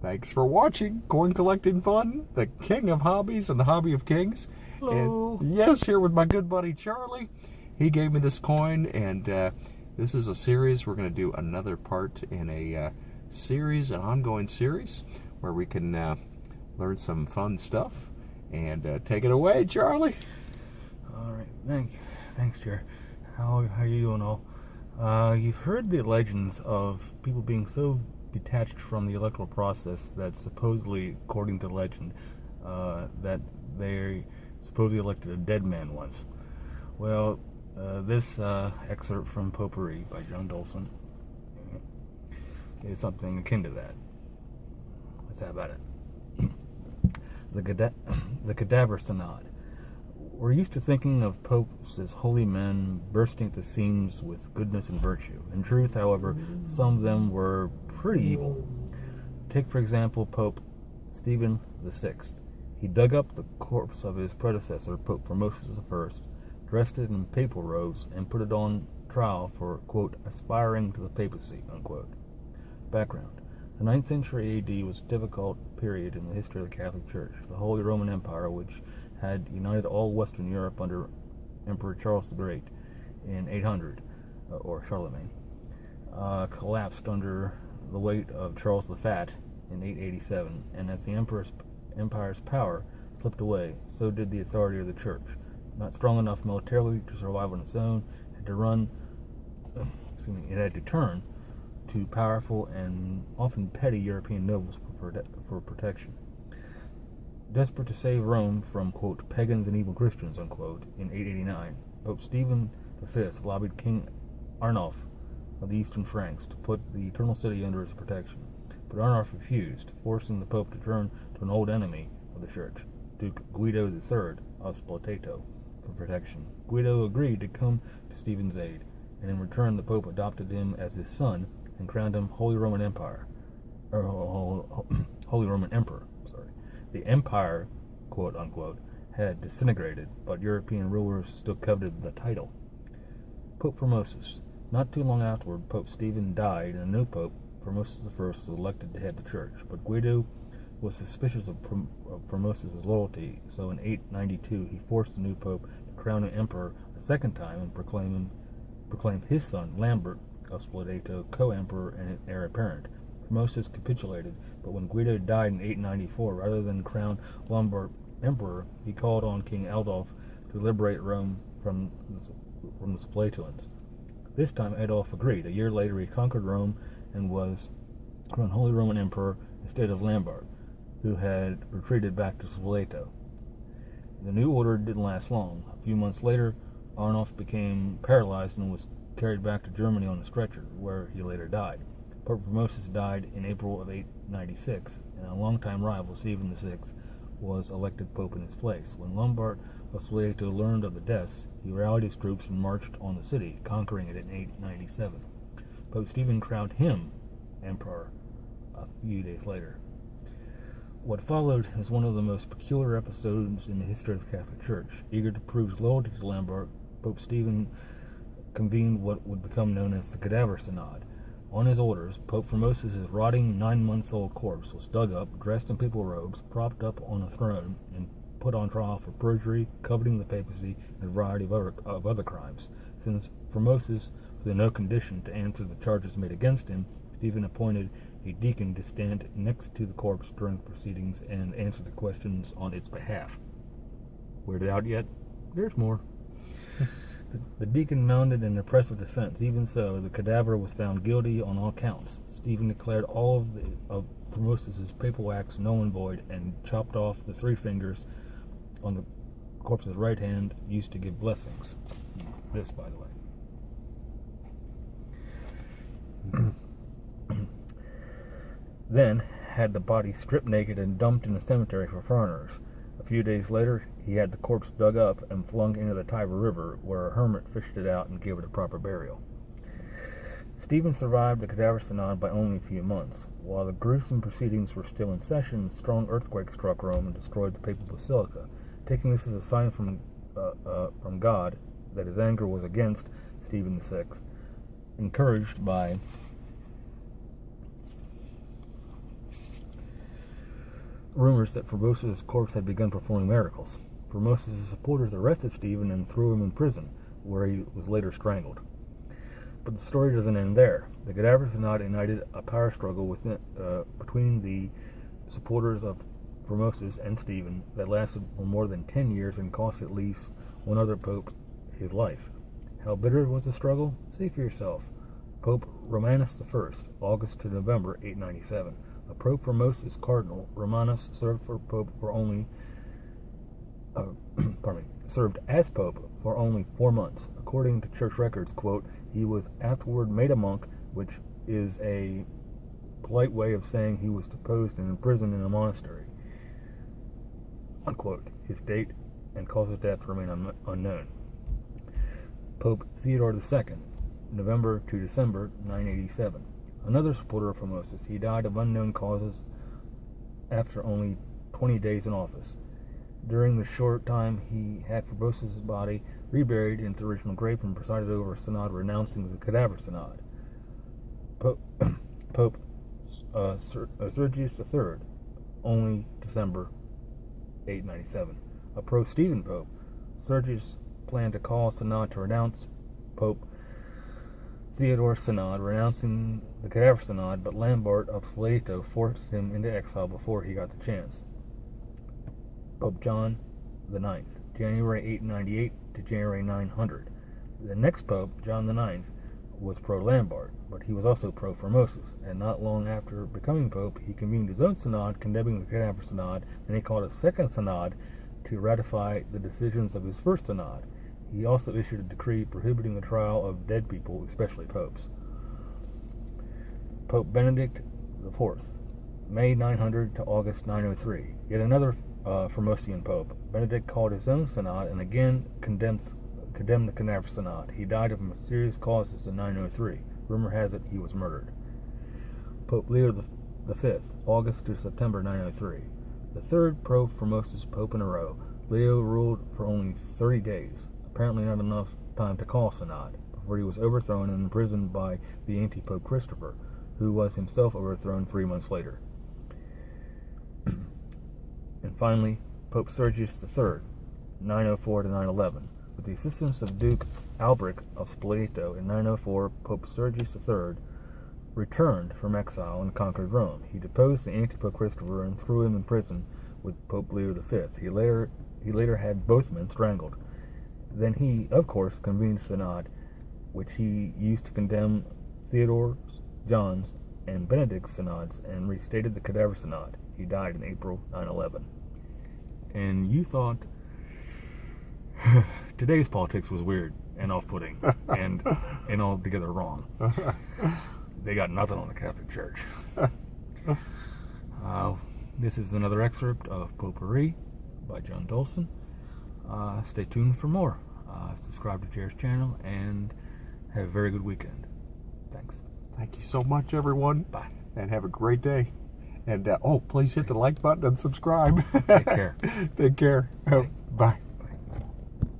Thanks for watching Coin Collecting Fun, the king of hobbies and the hobby of kings. Hello. And yes, here with my good buddy Charlie. He gave me this coin, and this is a series. We're going to do another part in a series, an ongoing series, where we can learn some fun stuff. And take it away, Charlie. All right, thanks, Jer. How are you doing all? You've heard the legends of people being so detached from the electoral process that supposedly, according to legend, that they supposedly elected a dead man once. Well, this excerpt from Pourri by John Dolson is something akin to that. Let's have at it. The Cadaver Synod. We're used to thinking of popes as holy men bursting at the seams with goodness and virtue. In truth, however, some of them were pretty evil. Take, for example, Pope Stephen VI. He dug up the corpse of his predecessor, Pope Formosus I, dressed it in papal robes, and put it on trial for, quote, aspiring to the papacy, unquote. Background. The 9th century AD was a difficult period in the history of the Catholic Church. The Holy Roman Empire, which had united all Western Europe under Emperor Charles the Great in 800, or Charlemagne, collapsed under the weight of Charles the Fat in 887, and as the empire's power slipped away, so did the authority of the Church. Not strong enough militarily to survive on its own, it had to turn to powerful and often petty European nobles for protection. Desperate to save Rome from, quote, pagans and evil Christians, unquote, in 889, Pope Stephen V lobbied King Arnulf of the Eastern Franks to put the Eternal City under his protection. But Arnulf refused, forcing the Pope to turn to an old enemy of the Church, Duke Guido III of Spoleto, for protection. Guido agreed to come to Stephen's aid, and in return the Pope adopted him as his son and crowned him Holy Roman Emperor. The empire, quote unquote, had disintegrated, but European rulers still coveted the title. Pope Formosus. Not too long afterward, Pope Stephen died, and a new pope, Formosus I, was elected to head the church. But Guido was suspicious of Formosus' loyalty, so in 892 he forced the new pope to crown an emperor a second time and proclaim his son, Lambert of Spoleto, co-emperor and heir apparent. Formosus capitulated, but when Guido died in 894, rather than crown Lombard emperor, he called on King Adolf to liberate Rome from the Spoletoans. This time Adolf agreed. A year later he conquered Rome and was crowned Holy Roman Emperor instead of Lambert, who had retreated back to Spoleto. The new order didn't last long. A few months later, Arnulf became paralyzed and was carried back to Germany on a stretcher, where he later died. Pope Formosus died in April of 896, and a longtime rival, Stephen VI, was elected pope in his place. When Lombard of Spoleto learned of the deaths, he rallied his troops and marched on the city, conquering it in 897. Pope Stephen crowned him emperor a few days later. What followed is one of the most peculiar episodes in the history of the Catholic Church. Eager to prove his loyalty to Lambert, Pope Stephen convened what would become known as the Cadaver Synod. On his orders, Pope Formosus' rotting 9-month-old corpse was dug up, dressed in papal robes, propped up on a throne, and put on trial for perjury, coveting the papacy, and a variety of other crimes. Since Formosus was in no condition to answer the charges made against him, Stephen appointed a deacon to stand next to the corpse during proceedings and answer the questions on its behalf. Weirded out yet? There's more. The deacon mounted an impressive defense. Even so, the cadaver was found guilty on all counts. Stephen declared all of Formosus' papal acts null and void and chopped off the 3 fingers on the corpse's right hand used to give blessings. This, by the way. Then had the body stripped naked and dumped in a cemetery for foreigners. A few days later, he had the corpse dug up and flung into the Tiber River, where a hermit fished it out and gave it a proper burial. Stephen survived the Cadaver Synod by only a few months. While the gruesome proceedings were still in session, a strong earthquake struck Rome and destroyed the papal basilica. Taking this as a sign from God that his anger was against Stephen VI, encouraged by rumors that Formosa's corpse had begun performing miracles. Formosa's supporters arrested Stephen and threw him in prison, where he was later strangled. But the story doesn't end there. The Cadaver Synod ignited a power struggle between the supporters of Formosus and Stephen that lasted for more than 10 years and cost at least one other pope his life. How bitter was the struggle? See for yourself. Pope Romanus I, August to November 897. A Pope Formosus Cardinal, Romanus served served as Pope for only 4 months. According to church records, quote, he was afterward made a monk, which is a polite way of saying he was deposed and imprisoned in a monastery. Unquote. His date and cause of death remain unknown. Pope Theodore II, November to December 987. Another supporter of Formosus, he died of unknown causes after only 20 days in office. During the short time he had Formosus' body reburied in its original grave and presided over a synod renouncing the Cadaver Synod. Pope Sergius III, only December 897. A pro-Stephen Pope, Sergius planned to call a synod to renounce Pope Theodore's synod, renouncing the Cadaver Synod, but Lambert of Spoleto forced him into exile before he got the chance. Pope John IX, January 898 to January 900. The next Pope, John IX, was pro-Lambert, but he was also pro-Formosus, and not long after becoming Pope, he convened his own synod, condemning the Cadaver Synod, and he called a second synod to ratify the decisions of his first synod. He also issued a decree prohibiting the trial of dead people, especially popes. Pope Benedict IV, May 900 to August 903. Yet another Formosian Pope. Benedict called his own synod and again condemned the Cadaver Synod. He died of mysterious causes in 903. Rumor has it he was murdered. Pope Leo V, August to September 903. The third pro-Formosus Pope in a row, Leo ruled for only 30 days. Apparently not enough time to call synod, before he was overthrown and imprisoned by the anti-Pope Christopher, who was himself overthrown 3 months later. And finally, Pope Sergius III, 904 to 911. With the assistance of Duke Alberic of Spoleto in 904, Pope Sergius III returned from exile and conquered Rome. He deposed the anti-Pope Christopher and threw him in prison with Pope Leo V. He later had both men strangled. Then he, of course, convened a synod, which he used to condemn Theodore's, John's, and Benedict's synods, and restated the Cadaver Synod. He died in April 911. And you thought today's politics was weird and off-putting and altogether wrong. They got nothing on the Catholic Church. This is another excerpt of Pourri by John Dolson. Stay tuned for more. Subscribe to Jer's channel and have a very good weekend. Thanks. Thank you so much, everyone. Bye. And have a great day. And please hit the like button and subscribe. Take care. Take care. Bye.